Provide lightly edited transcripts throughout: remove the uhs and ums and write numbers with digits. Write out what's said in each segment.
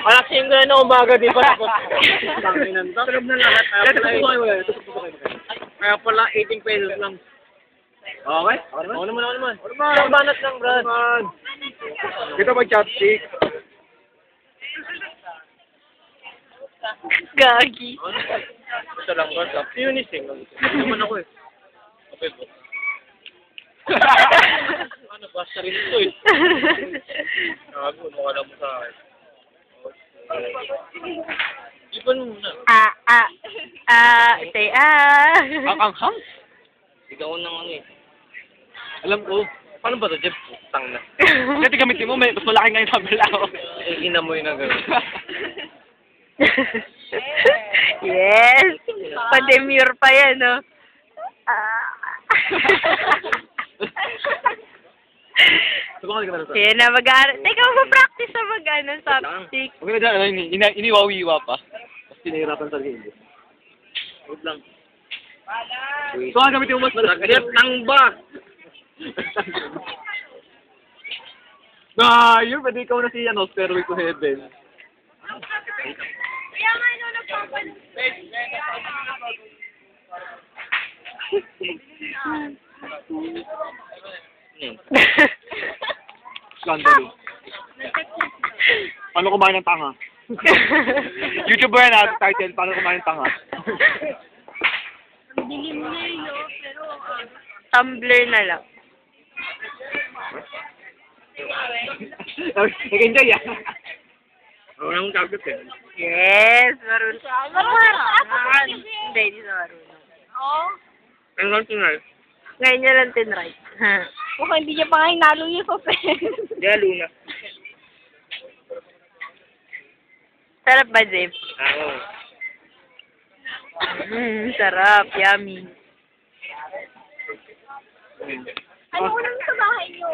Alas 5 na umaga, di ba? Tanginan to. Sarap na lahat. Kaya pala 18 pesos lang. Okay? Ako naman. Isang banat lang, Brad. Kita mag-chopstick. Gagi. Ito lang, Brad. Unising. Hindi naman ako eh. Okay po. Ano, basta rin ito eh. Gago, mukha lang mo sa akin. Ipan mo muna. Say Ang sigaw ng ano eh. Alam ko. Paano ba ito, Jeff? Tang na. Kasi gamitin mo, mas malaki nga yung tabla ko. Inamoy na gano'n. Yes. Pa-demure pa yan, no? Subukan ka na sa. Yan na, mag-aaral. Teka, mag-practice sa mag-ano, chopstick. Okay na dyan, iniwawiwa pa. Tapos pinahirapan sa hindi. Huwag lang. So, ang gamitin mo mas malaki. Jeff, tang ba? Yun, pwede ikaw na si Stairway to Heaven. Kaya nga, nagpapalit. Scandalo. Paano kumain ng tanga? YouTube ba yan title, paano kumain ng tanga? Dilim na yun, no? Pero, Tumblr na lang. Nag-enjoy yan. Wala akong tablet eh. Yes, marunong. Marunong. Hindi, hindi na marunong. Oo. Ano lang tinay? Ngayon niya lang tinry. Mukhang hindi niya pa nga hinalo yung sofen. Di, Luna. Sarap ba, Jeff? Oo. Sarap. Yummy. Ano ko lang sa bahay niyo?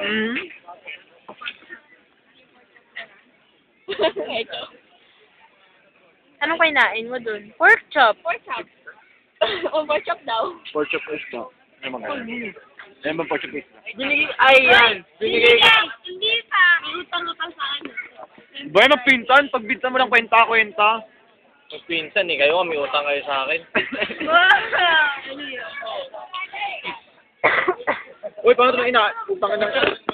Ito. Anong kinain mo dun? Pork chop. Pork chop. O, pork chop daw. Pork chop is na. Ano mga ganun? Ayan ba pork chop is na? Ay, yan. Binigay ka. Hindi pa. Utang-utang sa akin. Boy, magpintan. Pagbintan mo lang kwenta-kwenta. Magpinsan eh. Kayo, may utang kayo sa akin. Uy, paano ito na ina? Utang ka ng...